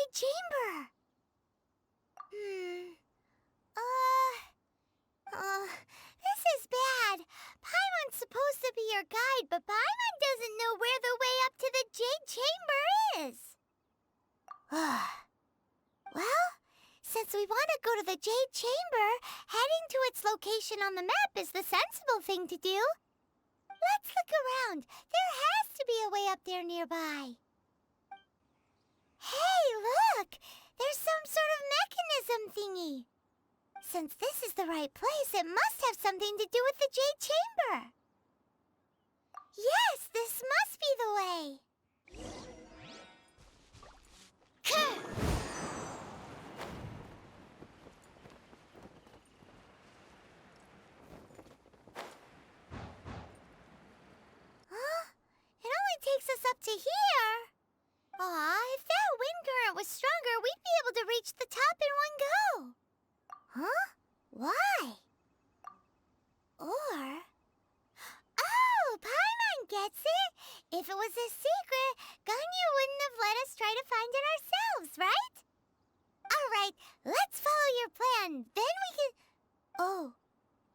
Jade Chamber. This is bad. Paimon's supposed to be your guide, but Paimon doesn't know where the way up to the Jade Chamber is. Well, since we want to go to the Jade Chamber, heading to its location on the map is the sensible thing to do. Let's look around. There has to be a way up there nearby. Hey, look! There's some sort of mechanism thingy. Since this is the right place, it must have something to do with the Jade Chamber. Yes, this must be the way. Huh? It only takes us up to here. Aw, if that wind current was stronger, we'd be able to reach the top in one go. Huh? Why? Or... Oh, Paimon gets it! If it was a secret, Ganyu wouldn't have let us try to find it ourselves, right? Alright, let's follow your plan. Then we can... Oh,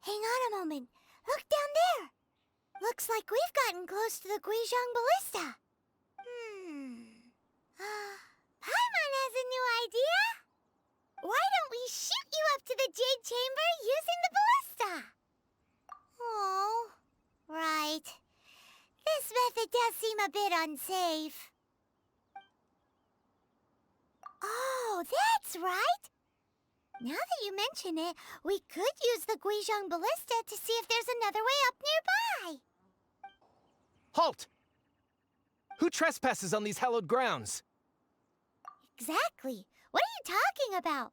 hang on a moment. Look down there. Looks like we've gotten close to the Guizhong Ballista. Paimon has a new idea. Why don't we shoot you up to the Jade Chamber using the ballista? Oh, right. This method does seem a bit unsafe. Oh, that's right. Now that you mention it, we could use the Guizhong Ballista to see if there's another way up nearby. Halt! Who trespasses on these hallowed grounds? Exactly. What are you talking about?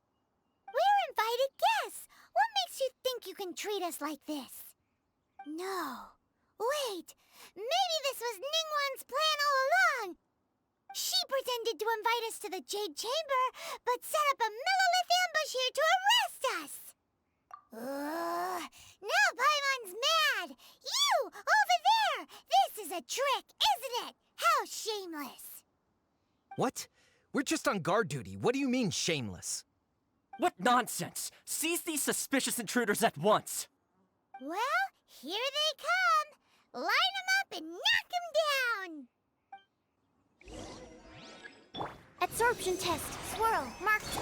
We're invited guests. What makes you think you can treat us like this? No. Wait. Maybe this was Ningguang's plan all along. She pretended to invite us to the Jade Chamber, but set up a millilith ambush here to arrest us. Now Paimon's mad. You, over there. This is a trick, isn't it? How shameless. What? We're just on guard duty. What do you mean, shameless? What nonsense! Seize these suspicious intruders at once! Well, here they come. Line them up and knock them down. Absorption test. Swirl. Marked.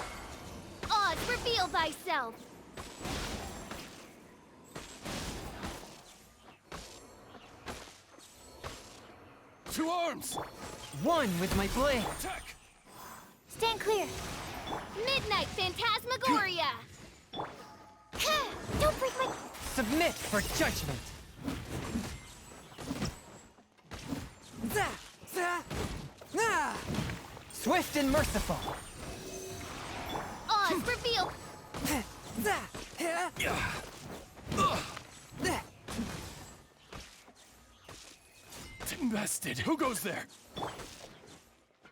Odds, reveal thyself! To arms! One with my blade! Attack! Stand clear. Midnight Phantasmagoria! Don't break my... Submit for judgment! Swift and merciful! Odds, reveal... Invested. Who goes there?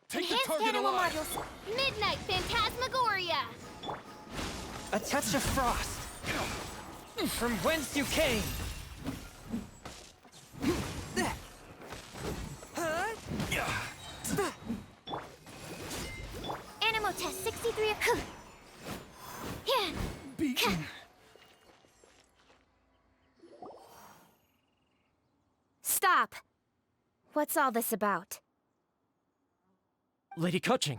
Take the Enhanced target animal alive! modules. Midnight Phantasmagoria! A touch of frost! From whence you came! Animal test 63. Yeah. Beaten. Stop! What's all this about? Lady Coaching,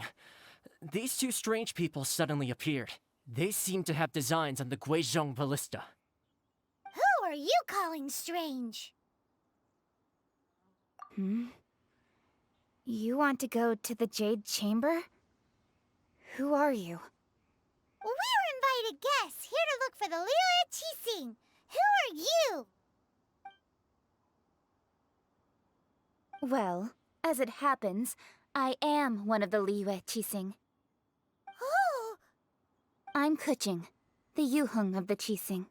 these two strange people suddenly appeared. They seem to have designs on the Guizhong Ballista. Who are you calling strange? You want to go to the Jade Chamber? Who are you? We're invited guests here to look for the Liyue Qixing. Who are you? Well, as it happens, I am one of the Liyue Qixing. Oh, I'm Kuching, the Yuheng of the Qixing.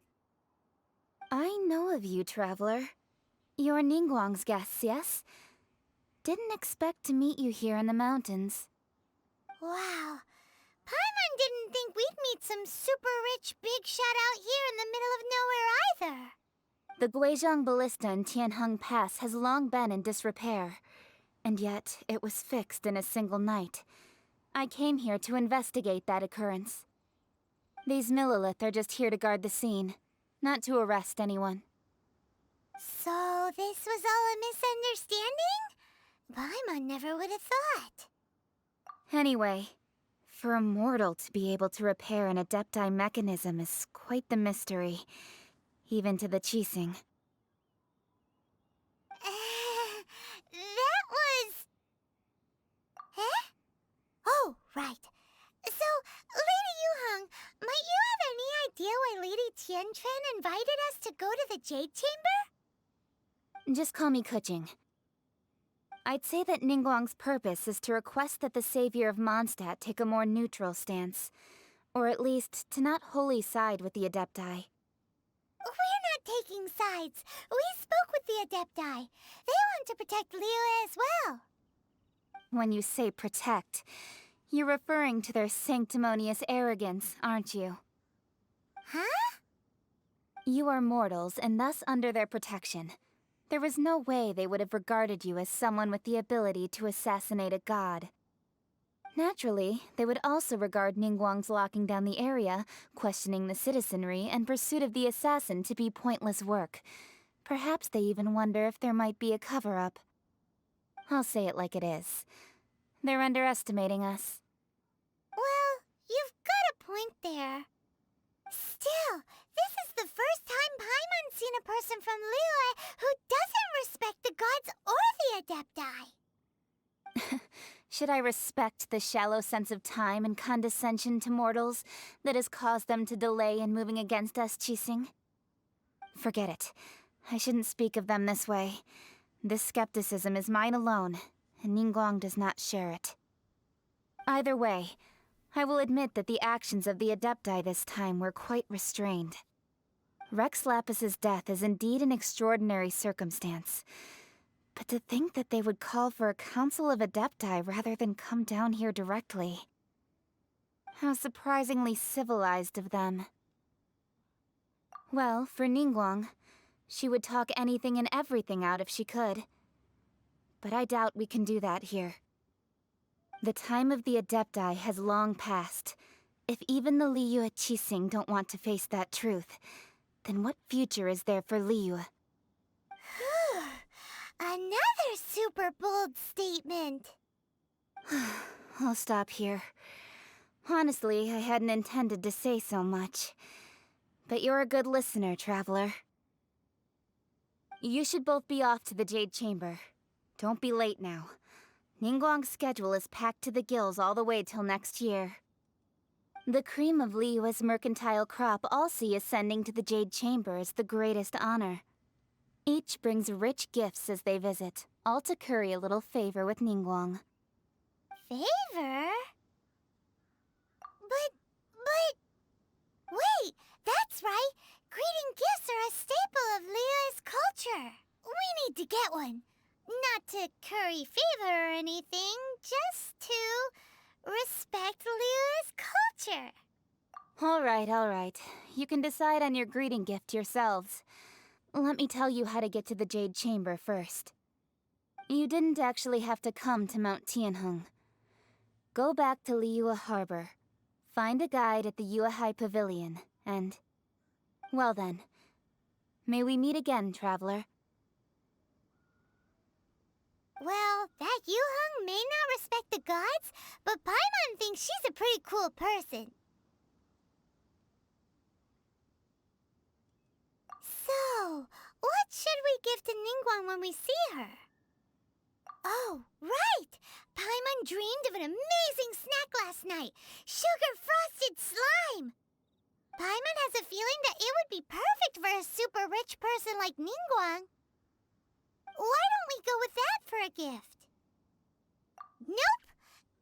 I know of you, traveler. You're Ningguang's guests, yes? Didn't expect to meet you here in the mountains. wow. Paimon didn't think we'd meet some super rich big shot out here in the middle of nowhere either. The Guizhong Ballista in Tianheng Pass has long been in disrepair, and yet it was fixed in a single night. I came here to investigate that occurrence. These Millilith are just here to guard the scene, not to arrest anyone. So this was all a misunderstanding? Paimon never would have thought. Anyway, for a mortal to be able to repair an Adepti mechanism is quite the mystery, even to the Qixing. That was... Huh? Oh, right. So, Lady Yuheng, might you have any idea why Lady Tianquan invited us to go to the Jade Chamber? Just call me Kuching. I'd say that Ningguang's purpose is to request that the savior of Mondstadt take a more neutral stance. Or at least, to not wholly side with the Adepti. We're not taking sides. We spoke with the Adepti. They want to protect Liyue as well. When you say protect, you're referring to their sanctimonious arrogance, aren't you? Huh? You are mortals, and thus under their protection. There was no way they would have regarded you as someone with the ability to assassinate a god. Naturally, they would also regard Ningguang's locking down the area, questioning the citizenry, and pursuit of the assassin to be pointless work. Perhaps they even wonder if there might be a cover-up. I'll say it like it is. They're underestimating us. Well, you've got a point there. Still, this is the first time Paimon's seen a person from Liyue who doesn't respect the gods or the Adepti. Should I respect the shallow sense of time and condescension to mortals that has caused them to delay in moving against us, Qixing? Forget it. I shouldn't speak of them this way. This skepticism is mine alone, and Ningguang does not share it. Either way, I will admit that the actions of the Adepti this time were quite restrained. Rex Lapis's death is indeed an extraordinary circumstance. But to think that they would call for a council of Adepti rather than come down here directly. How surprisingly civilized of them. Well, for Ningguang, she would talk anything and everything out if she could. But I doubt we can do that here. The time of the Adepti has long passed. If even the Liyue Qixing don't want to face that truth, then what future is there for Liyue? Another super bold statement. I'll stop here. Honestly, I hadn't intended to say so much. But you're a good listener, Traveler. You should both be off to the Jade Chamber. Don't be late now. Ningguang's schedule is packed to the gills all the way till next year. The cream of Liyue's mercantile crop all see ascending to the Jade Chamber as the greatest honor. Each brings rich gifts as they visit, all to curry a little favor with Ningguang. Favor? But... Wait, that's right! Greeting gifts are a staple of Liyue's culture. We need to get one. Not to curry favor or anything, just to respect Liyue's culture. All right. You can decide on your greeting gift yourselves. Let me tell you how to get to the Jade Chamber first. You didn't actually have to come to Mount Tianheng. Go back to Liyue Harbor. Find a guide at the Yuehai Pavilion, and... well then. May we meet again, Traveler. Well, that Yuheng may not respect the gods, but Paimon thinks she's a pretty cool person. So, what should we give to Ningguang when we see her? Oh, right! Paimon dreamed of an amazing snack last night! Sugar-frosted slime! Paimon has a feeling that it would be perfect for a super rich person like Ningguang. Why don't we go with that for a gift? Nope!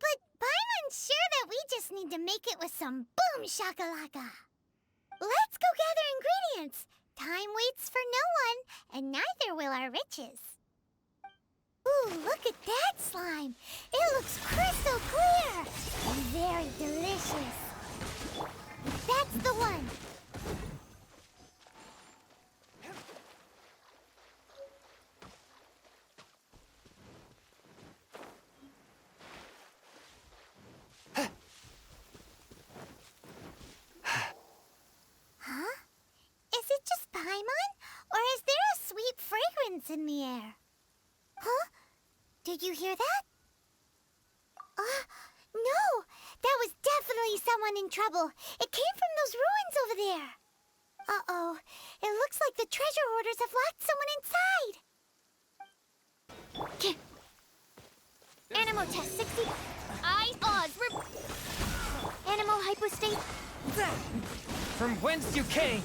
But Paimon's sure that we just need to make it with some boom shakalaka! Let's go gather ingredients! Time waits for no one, and neither will our riches. Ooh, look at that slime! It looks crystal clear! And very delicious. That's the one! hands in the air. Huh? Did you hear that? No! That was definitely someone in trouble. It came from those ruins over there. Uh-oh. It looks like the treasure hoarders have locked someone inside. Animo test 60. Eyes, Oz, Animo hypostate. From whence you came?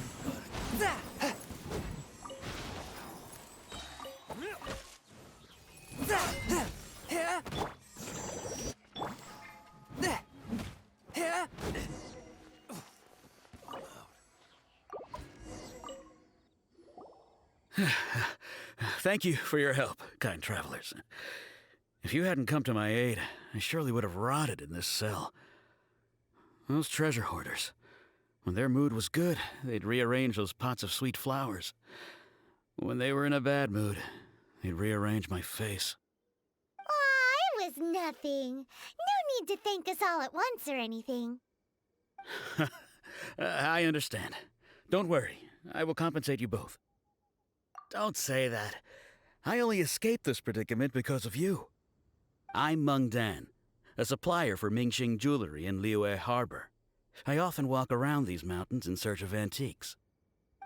Thank you for your help, kind travelers. If you hadn't come to my aid, I surely would have rotted in this cell. Those treasure hoarders, when their mood was good, they'd rearrange those pots of sweet flowers. When they were in a bad mood, they'd rearrange my face. Aw, it was nothing. No need to thank us all at once or anything. I understand. Don't worry, I will compensate you both. Don't say that. I only escaped this predicament because of you. I'm Meng Dan, a supplier for Mingxing jewelry in Liyue Harbor. I often walk around these mountains in search of antiques.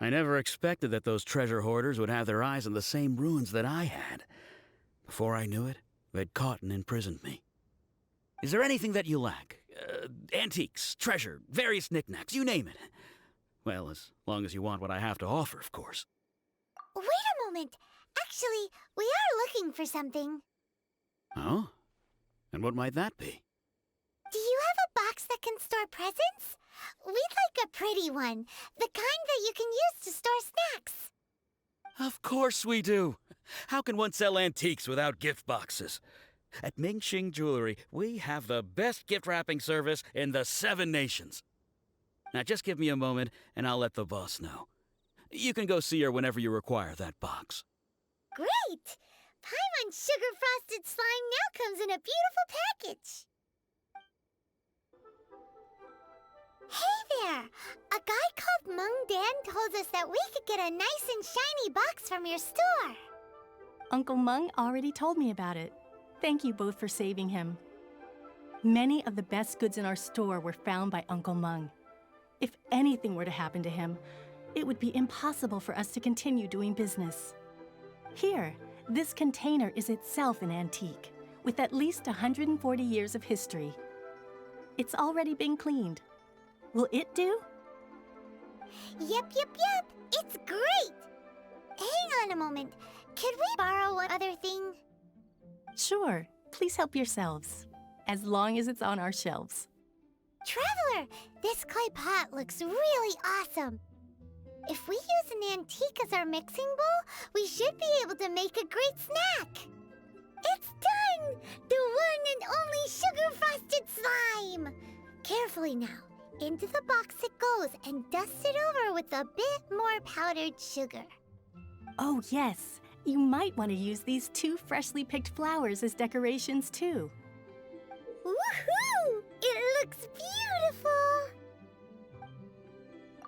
I never expected that those treasure hoarders would have their eyes on the same ruins that I had. Before I knew it, they'd caught and imprisoned me. Is there anything that you lack? Antiques, treasure, various knickknacks, you name it. Well, as long as you want what I have to offer, of course. Wait a moment. Actually, we are looking for something. Oh? And what might that be? Do you have a box that can store presents? We'd like a pretty one. The kind that you can use to store snacks. Of course we do. How can one sell antiques without gift boxes? At Mingxing Jewelry, we have the best gift wrapping service in the 7 nations. Now just give me a moment and I'll let the boss know. You can go see her whenever you require that box. Great! Paimon Sugar Frosted Slime now comes in a beautiful package. Hey there! A guy called Meng Dan told us that we could get a nice and shiny box from your store. Uncle Meng already told me about it. Thank you both for saving him. Many of the best goods in our store were found by Uncle Meng. If anything were to happen to him, it would be impossible for us to continue doing business. Here, this container is itself an antique, with at least 140 years of history. It's already been cleaned. Will it do? Yep. It's great! Hang on a moment. Could we borrow one other thing? Sure, please help yourselves, as long as it's on our shelves. Traveler, this clay pot looks really awesome. If we use an antique as our mixing bowl, we should be able to make a great snack. It's done! The one and only sugar-frosted slime! Carefully now. Into the box it goes and dust it over with a bit more powdered sugar. Oh yes, you might want to use these 2 freshly picked flowers as decorations too. Woohoo! It looks beautiful!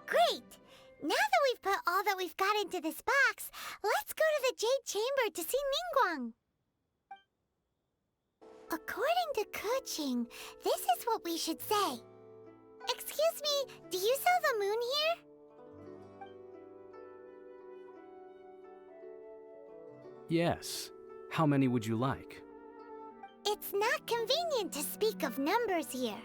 Great! Now that we've put all that we've got into this box, let's go to the Jade Chamber to see Ningguang. According to Keqing, this is what we should say. Excuse me, do you sell the moon here? Yes. How many would you like? It's not convenient to speak of numbers here.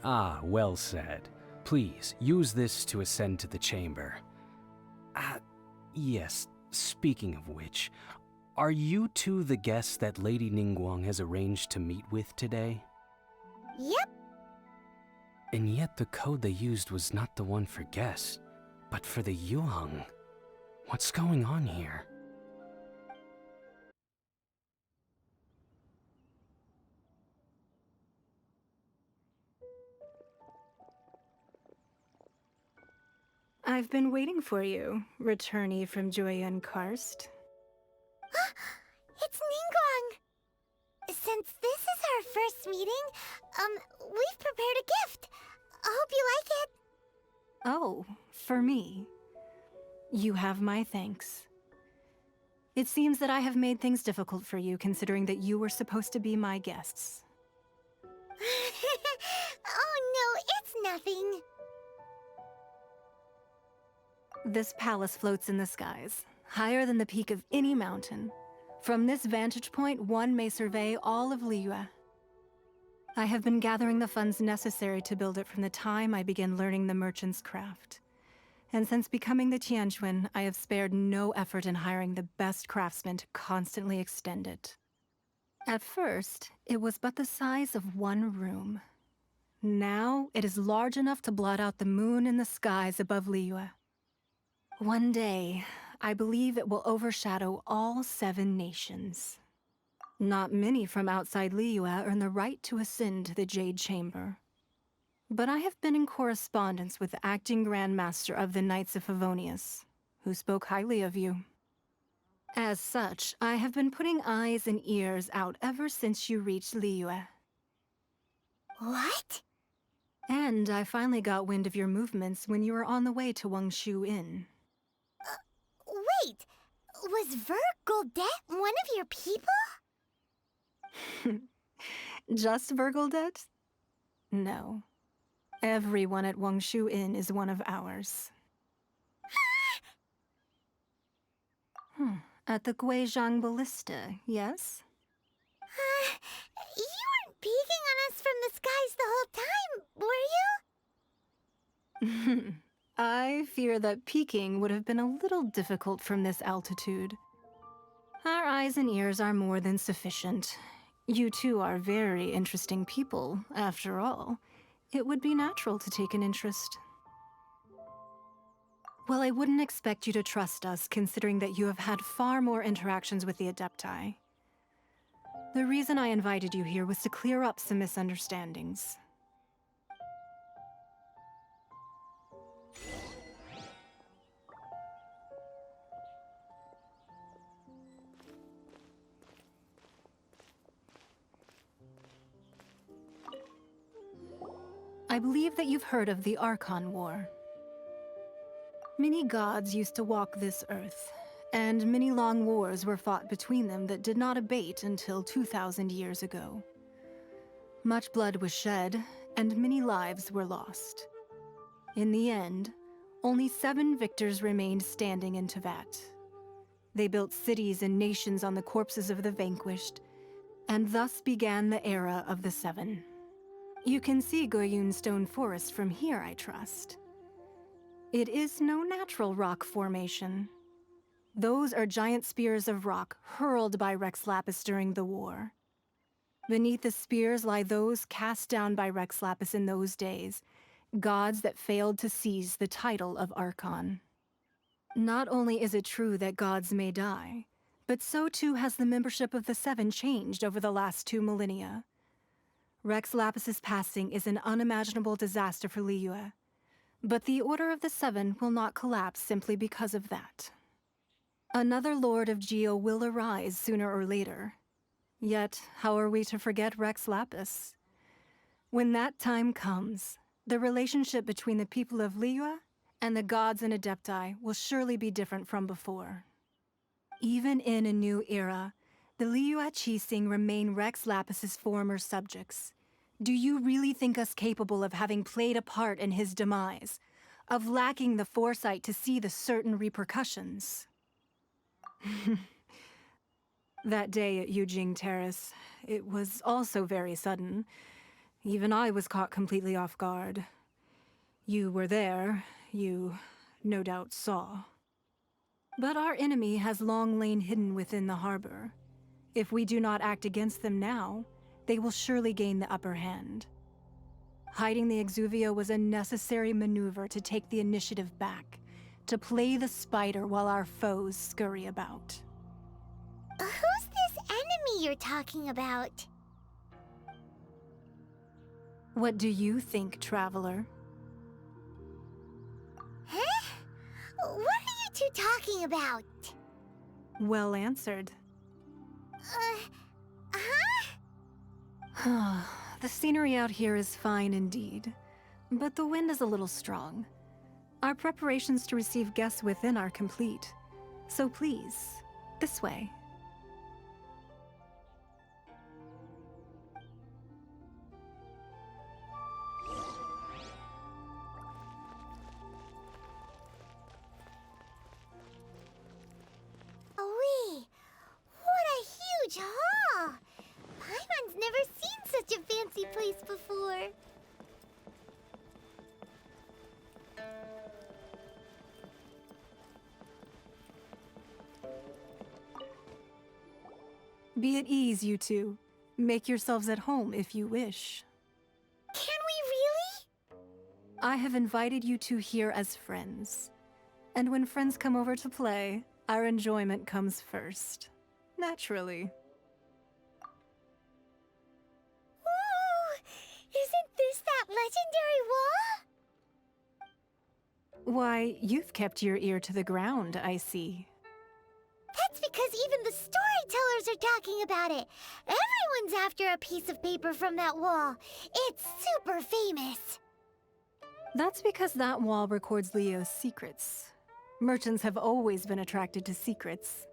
Ah, well said. Please, use this to ascend to the chamber. Yes, speaking of which, are you two the guests that Lady Ningguang has arranged to meet with today? Yep. And yet the code they used was not the one for guests, but for the Yuheng. What's going on here? I've been waiting for you, returnee from Joyun Karst. It's Ningguang! Since this is our first meeting, we've prepared a gift. I hope you like it. Oh, for me. You have my thanks. It seems that I have made things difficult for you, considering that you were supposed to be my guests. Oh no, it's nothing. This palace floats in the skies, higher than the peak of any mountain. From this vantage point, one may survey all of Liyue. I have been gathering the funds necessary to build it from the time I began learning the merchant's craft. And since becoming the Tianquan, I have spared no effort in hiring the best craftsmen to constantly extend it. At first, it was but the size of one room. Now, it is large enough to blot out the moon in the skies above Liyue. One day, I believe it will overshadow all 7 nations. Not many from outside Liyue earn the right to ascend to the Jade Chamber. But I have been in correspondence with the acting Grandmaster of the Knights of Favonius, who spoke highly of you. As such, I have been putting eyes and ears out ever since you reached Liyue. What? And I finally got wind of your movements when you were on the way to Wangshu Inn. Wait, was Vergoldet one of your people? Just Vergoldet? No. Everyone at Wangshu Inn is one of ours. At the Guizhang Ballista, yes? You weren't peeking on us from the skies the whole time, were you? I fear that peeking would have been a little difficult from this altitude. Our eyes and ears are more than sufficient. You two are very interesting people, after all. It would be natural to take an interest. Well, I wouldn't expect you to trust us, considering that you have had far more interactions with the Adepti. The reason I invited you here was to clear up some misunderstandings. I believe that you've heard of the Archon War. Many gods used to walk this earth, and many long wars were fought between them that did not abate until 2,000 years ago. Much blood was shed, and many lives were lost. In the end, only 7 victors remained standing in Tevat. They built cities and nations on the corpses of the vanquished, and thus began the era of the 7. You can see Goyun Stone Forest from here, I trust. It is no natural rock formation. Those are giant spears of rock hurled by Rex Lapis during the war. Beneath the spears lie those cast down by Rex Lapis in those days, gods that failed to seize the title of Archon. Not only is it true that gods may die, but so too has the membership of the 7 changed over the last 2 millennia. Rex Lapis's passing is an unimaginable disaster for Liyue, but the Order of the 7 will not collapse simply because of that. Another Lord of Geo will arise sooner or later. Yet, how are we to forget Rex Lapis? When that time comes, the relationship between the people of Liyue and the gods and Adepti will surely be different from before. Even in a new era, the Liyue Qixing remain Rex Lapis's former subjects. Do you really think us capable of having played a part in his demise? Of lacking the foresight to see the certain repercussions? That day at Yujing Terrace, it was also very sudden. Even I was caught completely off guard. You were there, you no doubt saw. But our enemy has long lain hidden within the harbor. If we do not act against them now, they will surely gain the upper hand. Hiding the Exuvio was a necessary maneuver to take the initiative back, to play the spider while our foes scurry about. Who's this enemy you're talking about? What do you think, Traveler? Huh? What are you two talking about? Well answered. Huh? The scenery out here is fine indeed, but the wind is a little strong. Our preparations to receive guests within are complete, so please, This way. Wee! What a huge hall! Paimon's never seen such a fancy place before. Be at ease, you two. Make yourselves at home if you wish. Can we really? I have invited you two here as friends. And when friends come over to play, our enjoyment comes first. Naturally. Ooh! Isn't this that legendary wall? Why, you've kept your ear to the ground, I see. That's because even the storytellers are talking about it. Everyone's after a piece of paper from that wall. It's super famous. That's because that wall records Leo's secrets. Merchants have always been attracted to secrets.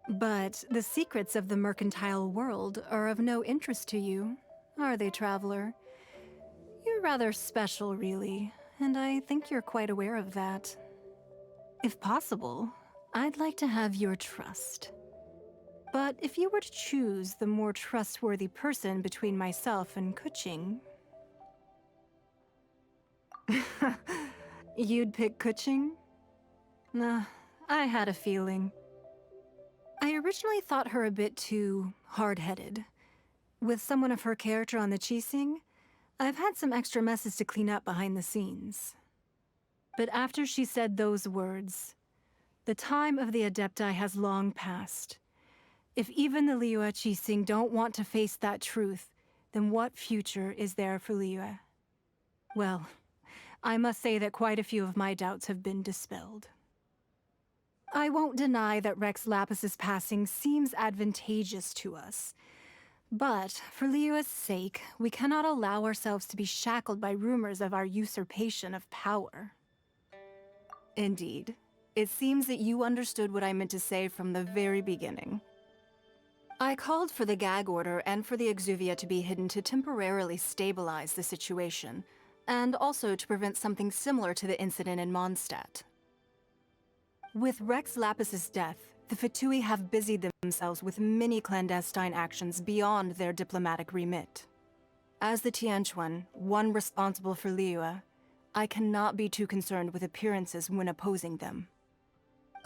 But the secrets of the mercantile world are of no interest to you, are they, traveler? You're rather special, really, and I think you're quite aware of that. If possible, I'd like to have your trust. But if you were to choose the more trustworthy person between myself and Kuching... You'd pick Kuching? Nah, I had a feeling. I originally thought her a bit too hard-headed. With someone of her character on the Qixing, I've had some extra messes to clean up behind the scenes. But after she said those words, the time of the Adepti has long passed. If even the Liyue Qixing don't want to face that truth, then what future is there for Liyue? Well, I must say that quite a few of my doubts have been dispelled. I won't deny that Rex Lapis's passing seems advantageous to us. But for Liyue's sake, we cannot allow ourselves to be shackled by rumors of our usurpation of power. Indeed, it seems that you understood what I meant to say from the very beginning. I called for the gag order and for the Exuvia to be hidden to temporarily stabilize the situation, and also to prevent something similar to the incident in Mondstadt. With Rex Lapis's death, the Fatui have busied themselves with many clandestine actions beyond their diplomatic remit. As the Tianquan, one responsible for Liyue, I cannot be too concerned with appearances when opposing them.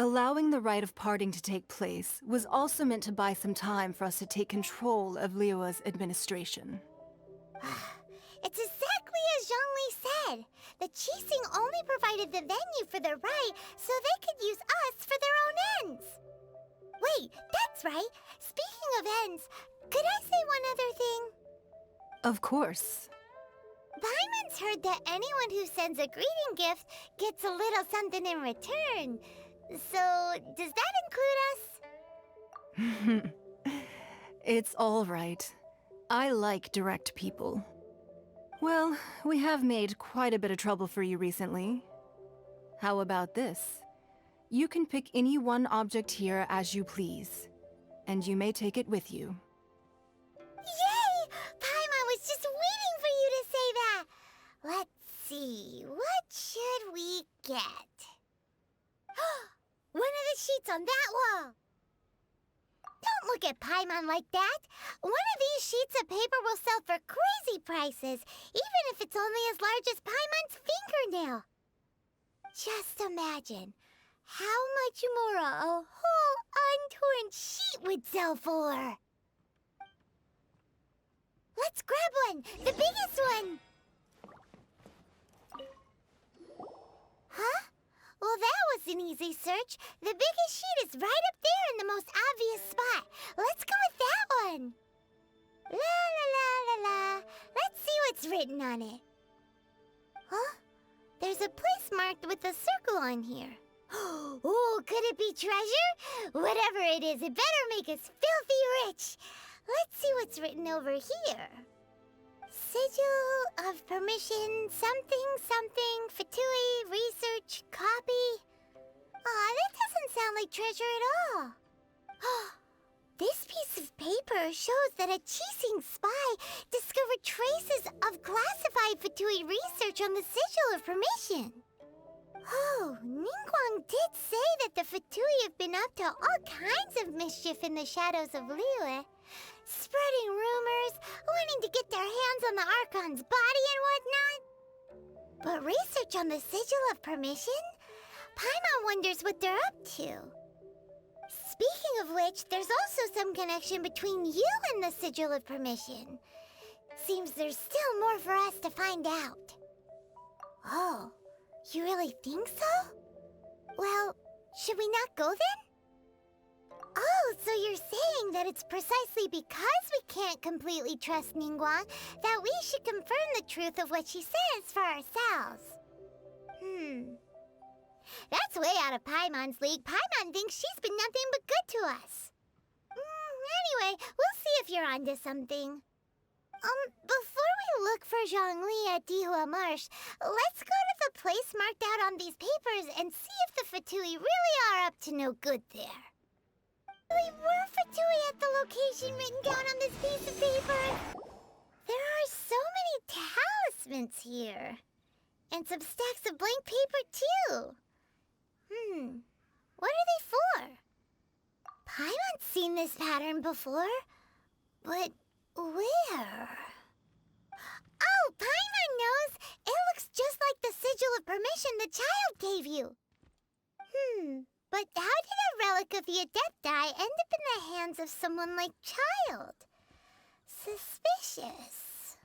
Allowing the rite of parting to take place was also meant to buy some time for us to take control of Liyue's administration. It's exactly as Zhongli said. The Qixing only provided the venue for their rite so they could use us for their own ends. Wait, that's right. Speaking of ends, could I say one other thing? Of course. Paimon's heard that anyone who sends a greeting gift gets a little something in return. So, does that include us? It's all right. I like direct people. Well, we have made quite a bit of trouble for you recently. How about this? You can pick any one object here as you please, and you may take it with you. Yay! Paimon was just waiting for you to say that! Let's see, what should we get? One of the sheets on that wall! Don't look at Paimon like that! One of these sheets of paper will sell for crazy prices, even if it's only as large as Paimon's fingernail. Just imagine how much more a whole untorn sheet would sell for. Let's grab one! The biggest one! Huh? Well, that was an easy search. The biggest sheet is right up there in the most obvious spot. Let's go with that one. La la la la la. Let's see what's written on it. Huh? There's a place marked with a circle on here. Oh, could it be treasure? Whatever it is, it better make us filthy rich. Let's see what's written over here. Sigil of permission, something, Fatui, research, copy. Aw, that doesn't sound like treasure at all. This piece of paper shows that a Qixing spy discovered traces of classified Fatui research on the Sigil of Permission. Oh, Ningguang did say that the Fatui have been up to all kinds of mischief in the shadows of Liyue, spreading rumors, wanting to get their hands on the Archon's body and whatnot. But research on the Sigil of Permission? Paimon wonders what they're up to. Speaking of which, there's also some connection between you and the Sigil of Permission. Seems there's still more for us to find out. Oh, you really think so? Well, should we not go then? Oh, so you're saying that it's precisely because we can't completely trust Ningguang that we should confirm the truth of what she says for ourselves. That's way out of Paimon's league. Paimon thinks she's been nothing but good to us. Anyway, we'll see if you're onto something. Before we look for Zhongli at Dihua Marsh, let's go to the place marked out on these papers and see if the Fatui really are up to no good there. Really were Fatui at the location written down on this piece of paper? There are so many talismans here. And some stacks of blank paper, too. What are they for? Paimon's seen this pattern before. But where? Oh, Paimon knows! It looks just like the Sigil of Permission the child gave you. But how did a relic of the Adepti end up in the hands of someone like Child? Suspicious.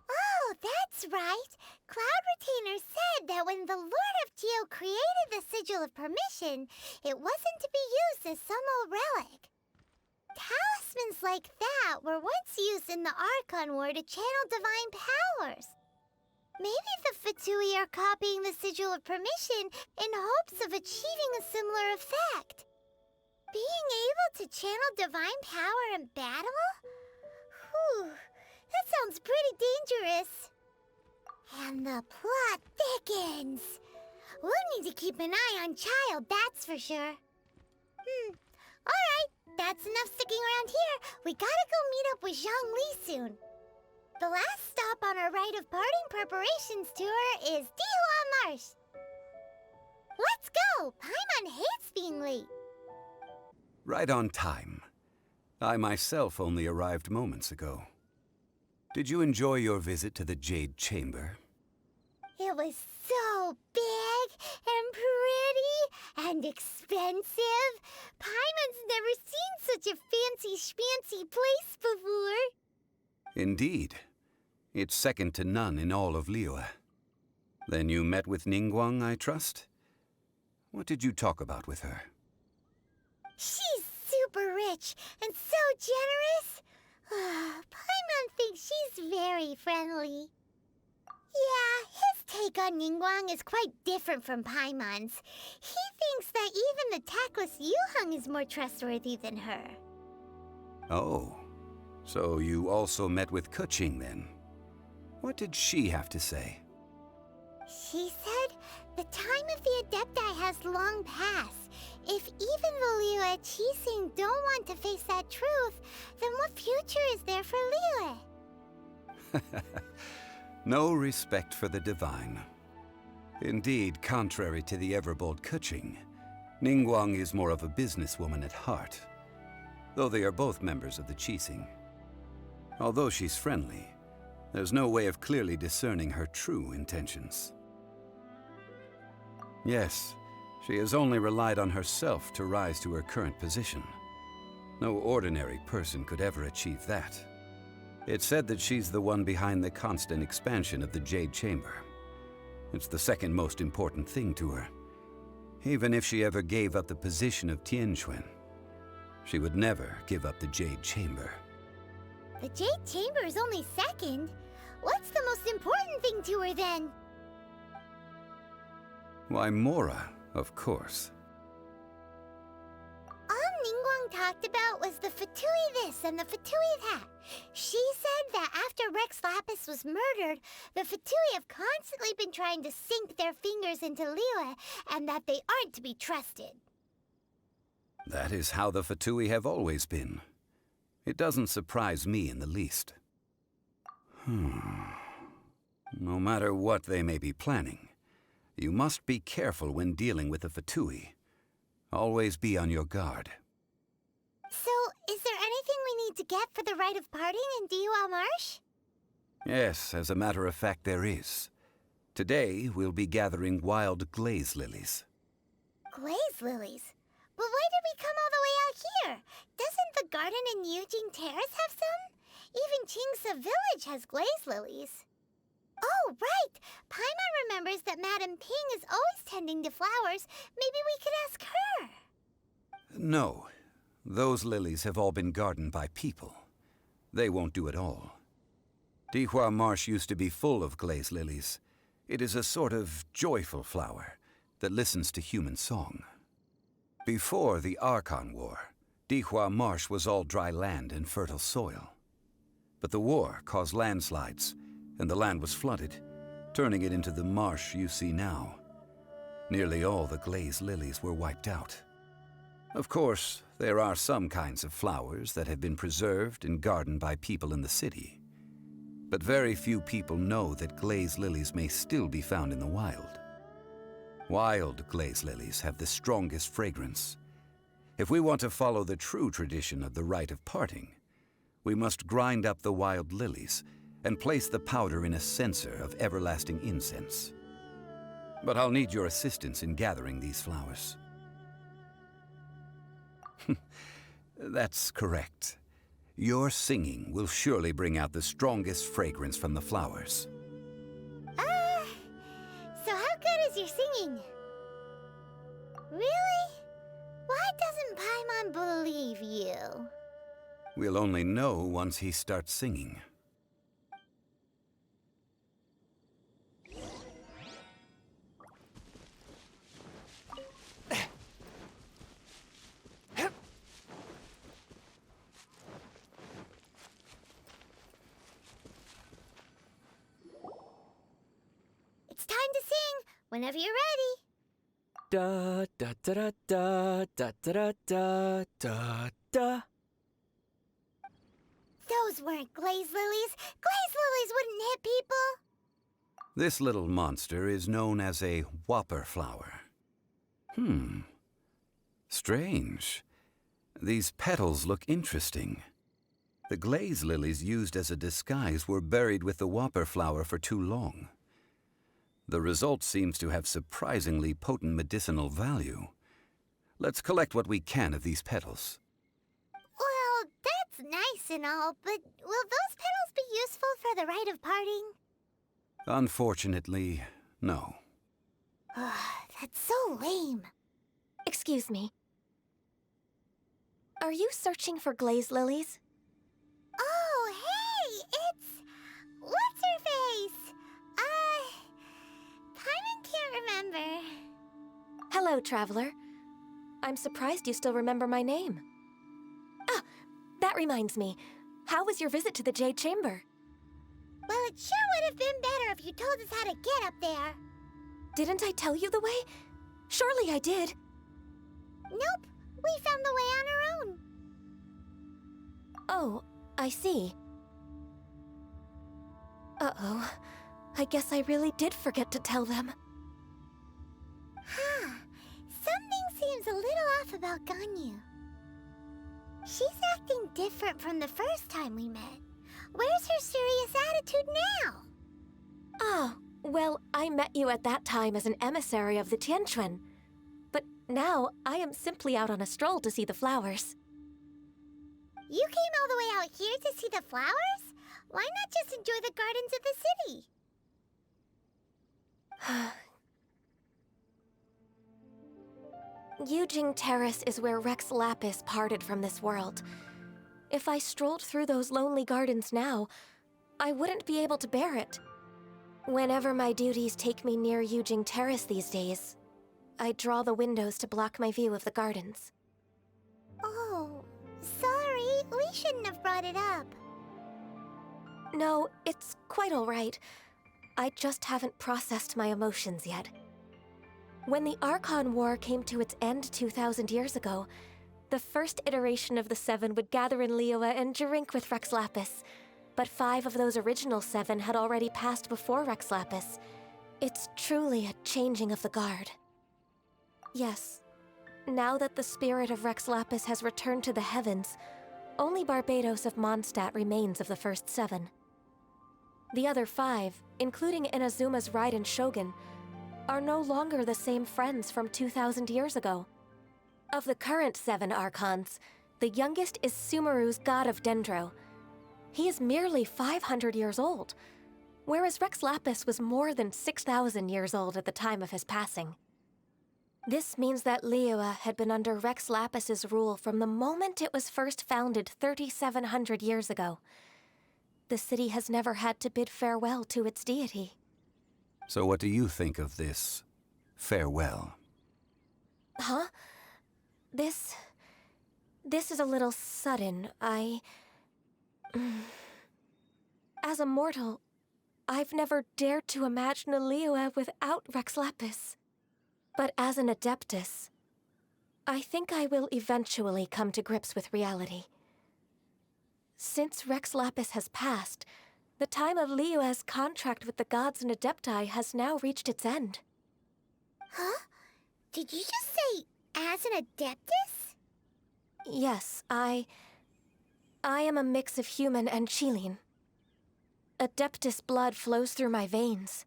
Oh, that's right. Cloud Retainer said that when the Lord of Geo created the Sigil of Permission, it wasn't to be used as some old relic. Talismans like that were once used in the Archon War to channel divine powers. Maybe the Fatui are copying the Sigil of Permission in hopes of achieving a similar effect. Being able to channel divine power in battle? Whew, that sounds pretty dangerous. And the plot thickens. We'll need to keep an eye on Child, that's for sure. Alright, that's enough sticking around here. We gotta go meet up with Zhongli soon. The last stop on our rite of parting preparations tour is Dihua Marsh. Let's go! Paimon hates being late. Right on time. I myself only arrived moments ago. Did you enjoy your visit to the Jade Chamber? It was so big and pretty and expensive. Paimon's never seen such a fancy schmancy place before. Indeed. It's second to none in all of Liyue. Then you met with Ningguang, I trust? What did you talk about with her? She's super rich and so generous. Paimon thinks she's very friendly. Yeah, his take on Ningguang is quite different from Paimon's. He thinks that even the tactless Yuheng is more trustworthy than her. Oh, so you also met with Keqing then? What did she have to say? She said the time of the Adepti has long passed. If even the Liyue Qixing don't want to face that truth, then what future is there for Liyue? No respect for the divine. Indeed, contrary to the ever-bold Keqing, Ningguang is more of a businesswoman at heart, though they are both members of the Qixing. Although she's friendly, there's no way of clearly discerning her true intentions. Yes, she has only relied on herself to rise to her current position. No ordinary person could ever achieve that. It's said that she's the one behind the constant expansion of the Jade Chamber. It's the second most important thing to her. Even if she ever gave up the position of Tianquan, she would never give up the Jade Chamber. The Jade Chamber is only second. What's the most important thing to her then? Why, Mora, of course. All Ningguang talked about was the Fatui this and the Fatui that. She said that after Rex Lapis was murdered, the Fatui have constantly been trying to sink their fingers into Liyue, and that they aren't to be trusted. That is how the Fatui have always been. It doesn't surprise me in the least. No matter what they may be planning, you must be careful when dealing with the Fatui. Always be on your guard. So, is there anything we need to get for the rite of parting in Dihua Marsh? Yes, as a matter of fact, there is. Today, we'll be gathering wild glaze lilies. Glaze lilies? But why did we come all the way out here? Doesn't the garden in Yujing Terrace have some? Even Qingse Village has glaze lilies. Oh, right! Paimon remembers that Madame Ping is always tending to flowers. Maybe we could ask her. No. Those lilies have all been gardened by people. They won't do it all. Dihua Marsh used to be full of glaze lilies. It is a sort of joyful flower that listens to human song. Before the Archon War, Dihua Marsh was all dry land and fertile soil. But the war caused landslides, and the land was flooded, turning it into the marsh you see now. Nearly all the glaze lilies were wiped out. Of course, there are some kinds of flowers that have been preserved and gardened by people in the city. But very few people know that glaze lilies may still be found in the wild. Wild glaze lilies have the strongest fragrance. If we want to follow the true tradition of the rite of parting, we must grind up the wild lilies and place the powder in a censer of everlasting incense. But I'll need your assistance in gathering these flowers. That's correct. Your singing will surely bring out the strongest fragrance from the flowers. So how good is your singing? Really? Why doesn't Paimon believe you? We'll only know once he starts singing. It's time to sing, whenever you're ready. Da da da da da da da da da da. Those weren't glaze lilies. Glaze lilies wouldn't hit people. This little monster is known as a whopper flower. Strange. These petals look interesting. The glaze lilies used as a disguise were buried with the whopper flower for too long. The result seems to have surprisingly potent medicinal value. Let's collect what we can of these petals. Well, that's nice and all, but will those petals be useful for the rite of parting? Unfortunately, no. That's so lame. Excuse me. Are you searching for glaze lilies? Oh, hey! It's... What's-her-face? Paimon can't remember. Hello, traveler. I'm surprised you still remember my name. Ah, that reminds me. How was your visit to the Jade Chamber? Well, it sure would have been better if you told us how to get up there. Didn't I tell you the way? Surely I did. Nope, we found the way on our own. Oh, I see. Uh-oh. I guess I really did forget to tell them. Something seems a little off about Ganyu. She's acting different from the first time we met. Where's her serious attitude now? Oh, well, I met you at that time as an emissary of the Tianquan. But now, I am simply out on a stroll to see the flowers. You came all the way out here to see the flowers? Why not just enjoy the gardens of the city? Yujing Terrace is where Rex Lapis parted from this world. If I strolled through those lonely gardens now, I wouldn't be able to bear it. Whenever my duties take me near Yujing Terrace these days, I draw the windows to block my view of the gardens. Oh, sorry. We shouldn't have brought it up. No, it's quite all right. I just haven't processed my emotions yet. When the Archon War came to its end 2,000 years ago, The first iteration of the 7 would gather in Liyue and drink with Rex Lapis. But 5 of those original 7 had already passed before Rex Lapis. It's truly a changing of the guard. Yes, now that the spirit of Rex Lapis has returned to the heavens, only Barbados of Mondstadt remains of the first 7. The other 5, including Inazuma's Raiden Shogun, are no longer the same friends from 2,000 years ago. Of the current 7 Archons, the youngest is Sumeru's god of Dendro. He is merely 500 years old, whereas Rex Lapis was more than 6,000 years old at the time of his passing. This means that Liyue had been under Rex Lapis's rule from the moment it was first founded 3,700 years ago. The city has never had to bid farewell to its deity. So what do you think of this farewell? Huh? This is a little sudden. As a mortal, I've never dared to imagine a Liyue without Rex Lapis. But as an Adeptus, I think I will eventually come to grips with reality. Since Rex Lapis has passed, the time of Liyue's contract with the gods and Adepti has now reached its end. Huh? Did you just say, as an Adeptus? Yes, I am a mix of human and Chilean. Adeptus blood flows through my veins.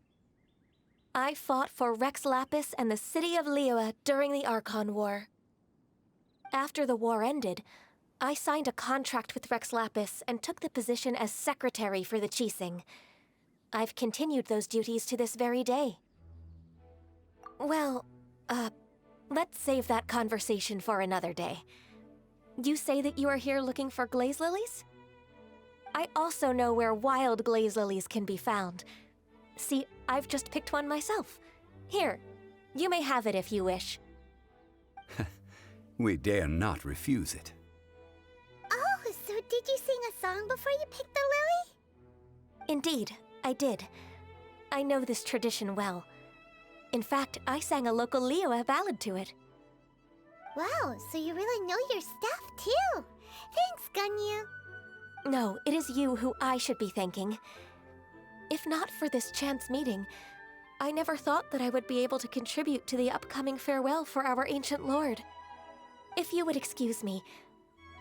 I fought for Rex Lapis and the city of Liyue during the Archon War. After the war ended, I signed a contract with Rex Lapis and took the position as secretary for the Qixing. I've continued those duties to this very day. Well, let's save that conversation for another day. You say that you are here looking for glaze lilies? I also know where wild glaze lilies can be found. See, I've just picked one myself. Here, you may have it if you wish. We dare not refuse it. Oh, so did you sing a song before you picked the lily? Indeed, I did. I know this tradition well. In fact, I sang a local Liyue ballad to it. Wow, so you really know your stuff, too. Thanks, Gunyu. No, it is you who I should be thanking. If not for this chance meeting, I never thought that I would be able to contribute to the upcoming farewell for our ancient lord. If you would excuse me,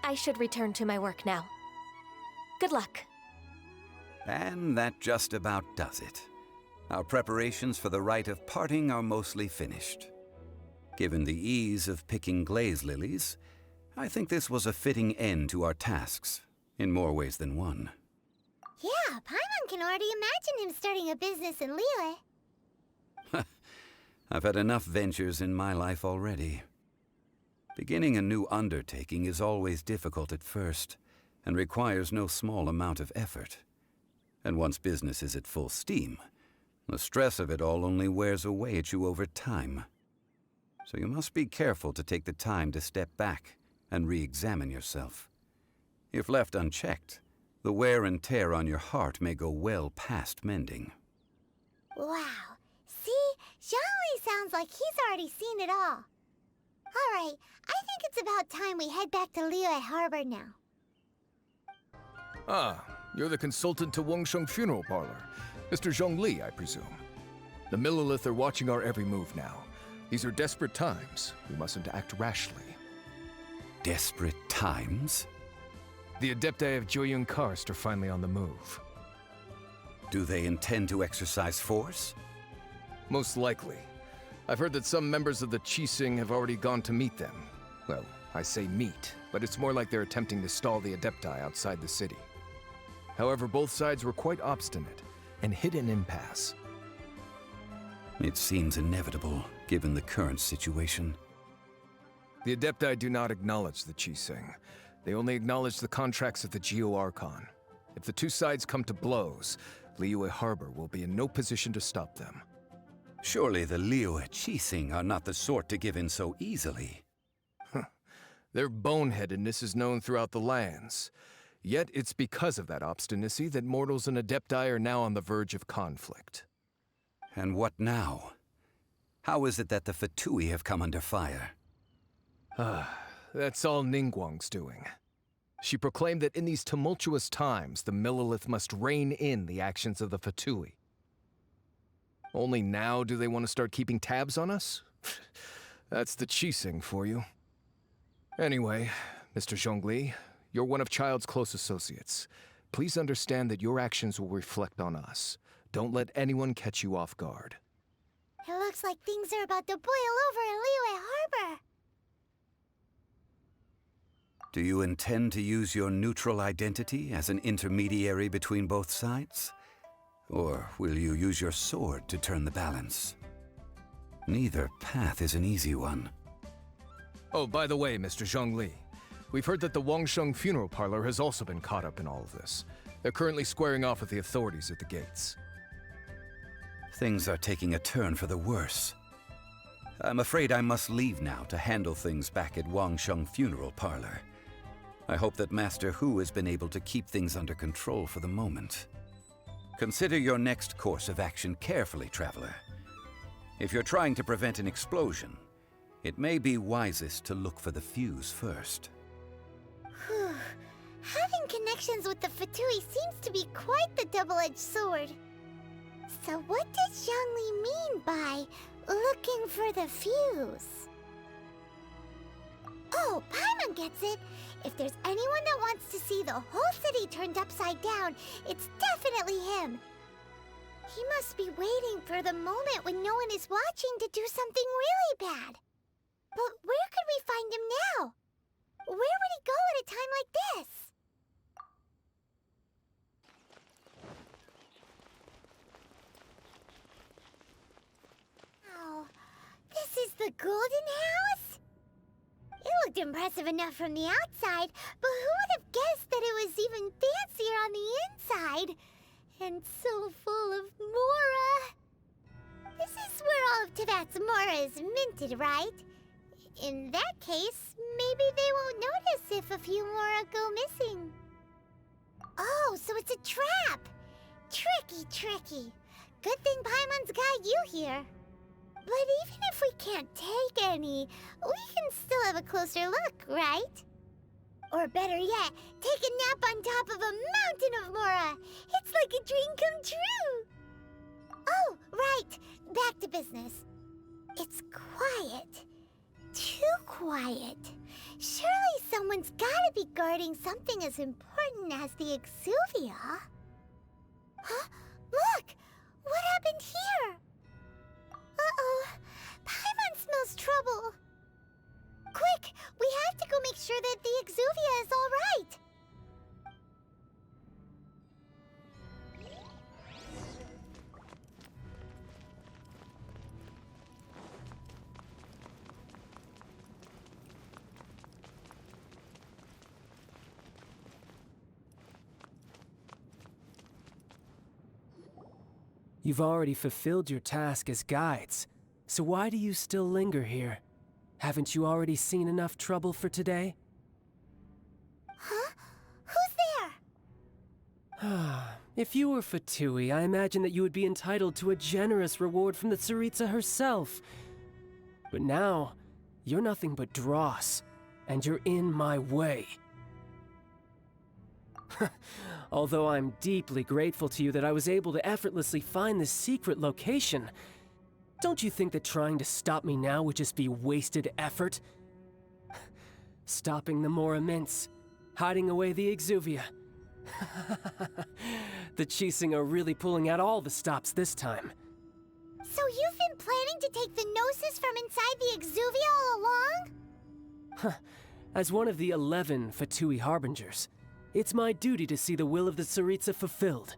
I should return to my work now. Good luck. And that just about does it. Our preparations for the rite of parting are mostly finished. Given the ease of picking glaze lilies, I think this was a fitting end to our tasks, in more ways than one. Yeah, Paimon can already imagine him starting a business in Liyue. I've had enough ventures in my life already. Beginning a new undertaking is always difficult at first, and requires no small amount of effort. And once business is at full steam, the stress of it all only wears away at you over time. So you must be careful to take the time to step back and re-examine yourself. If left unchecked, the wear and tear on your heart may go well past mending. Wow. See? Zhongli sounds like he's already seen it all. Alright, I think it's about time we head back to Liyue Harbor now. Ah, you're the consultant to Wengsheng Funeral Parlor. Mr. Zhongli, I presume. The Millilith are watching our every move now. These are desperate times. We mustn't act rashly. Desperate times? The Adepti of Joyun Karst are finally on the move. Do they intend to exercise force? Most likely. I've heard that some members of the Qixing have already gone to meet them. Well, I say meet, but it's more like they're attempting to stall the Adepti outside the city. However, both sides were quite obstinate and hit an impasse. It seems inevitable, given the current situation. The Adepti do not acknowledge the Qixing. They only acknowledge the contracts of the Geo-Archon. If the two sides come to blows, Liyue Harbor will be in no position to stop them. Surely the Liyue Qixing are not the sort to give in so easily. Their boneheadedness is known throughout the lands. Yet it's because of that obstinacy that mortals and Adepti are now on the verge of conflict. And what now? How is it that the Fatui have come under fire? that's all Ningguang's doing. She proclaimed that in these tumultuous times, the Millelith must rein in the actions of the Fatui. Only now do they want to start keeping tabs on us? That's the Qixing for you. Anyway, Mr. Zhongli, you're one of Child's close associates. Please understand that your actions will reflect on us. Don't let anyone catch you off guard. It looks like things are about to boil over in Liyue Harbor. Do you intend to use your neutral identity as an intermediary between both sides? Or will you use your sword to turn the balance? Neither path is an easy one. Oh, by the way, Mr. Zhongli, we've heard that the Wangsheng funeral parlor has also been caught up in all of this. They're currently squaring off with the authorities at the gates. Things are taking a turn for the worse. I'm afraid I must leave now to handle things back at Wangsheng funeral parlor. I hope that Master Hu has been able to keep things under control for the moment. Consider your next course of action carefully, Traveler. If you're trying to prevent an explosion, it may be wisest to look for the fuse first. Whew. Having connections with the Fatui seems to be quite the double-edged sword. So what does Zhongli mean by looking for the fuse? Oh, Paimon gets it! If there's anyone that wants to see the whole city turned upside down, it's definitely him. He must be waiting for the moment when no one is watching to do something really bad. But where could we find him now? Where would he go at a time like this? Oh, this is the Golden House? It looked impressive enough from the outside, but who would have guessed that it was even fancier on the inside? And so full of Mora. This is where all of Teyvat's Mora is minted, right? In that case, maybe they won't notice if a few Mora go missing. Oh, so it's a trap! Tricky, tricky. Good thing Paimon's got you here. But even if we can't take any, we can still have a closer look, right? Or better yet, take a nap on top of a mountain of Mora. It's like a dream come true. Oh, right. Back to business. It's quiet. Too quiet. Surely someone's gotta be guarding something as important as the Exuvia. Huh? Look! What happened here? Uh-oh. Paimon smells trouble. Quick! We have to go make sure that the Exuvia is all right. You've already fulfilled your task as guides, so why do you still linger here? Haven't you already seen enough trouble for today? Huh? Who's there? If you were Fatui, I imagine that you would be entitled to a generous reward from the Tsaritsa herself. But now, you're nothing but dross, and you're in my way. Although I'm deeply grateful to you that I was able to effortlessly find this secret location, don't you think that trying to stop me now would just be wasted effort? Stopping the Mora Mints, hiding away the Exuvia. The Qixing are really pulling out all the stops this time. So you've been planning to take the Gnosis from inside the Exuvia all along? As one of the 11 Fatui Harbingers, it's my duty to see the will of the Tsaritsa fulfilled.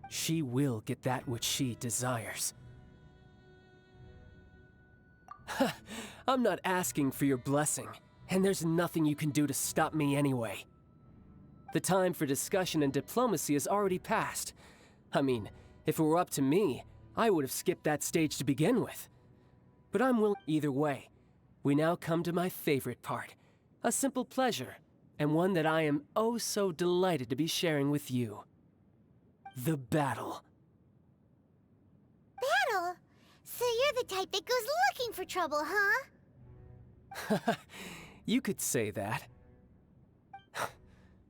She will get that which she desires. I'm not asking for your blessing, and there's nothing you can do to stop me anyway. The time for discussion and diplomacy has already passed. I mean, if it were up to me, I would have skipped that stage to begin with. But I'm willing either way. We now come to my favorite part, a simple pleasure, and one that I am oh so delighted to be sharing with you. The battle. Battle? So you're the type that goes looking for trouble, huh? You could say that.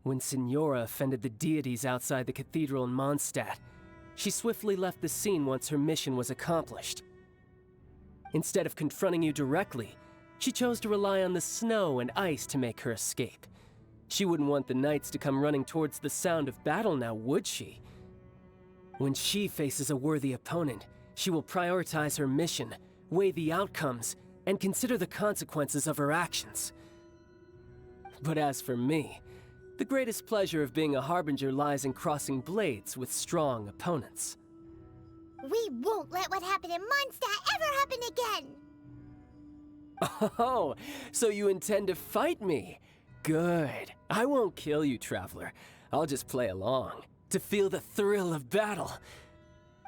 When Signora offended the deities outside the cathedral in Mondstadt, she swiftly left the scene once her mission was accomplished. Instead of confronting you directly, she chose to rely on the snow and ice to make her escape. She wouldn't want the knights to come running towards the sound of battle now, would she? When she faces a worthy opponent, she will prioritize her mission, weigh the outcomes, and consider the consequences of her actions. But as for me, the greatest pleasure of being a harbinger lies in crossing blades with strong opponents. We won't let what happened in Mondstadt ever happen again! Oh, so you intend to fight me? Good. I won't kill you, Traveler. I'll just play along, to feel the thrill of battle.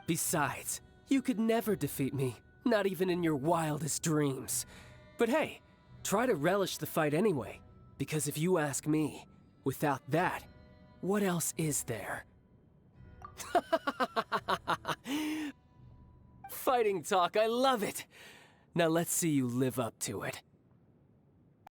Besides, you could never defeat me, not even in your wildest dreams. But hey, try to relish the fight anyway, because if you ask me, without that, what else is there? Fighting talk, I love it! Now let's see you live up to it.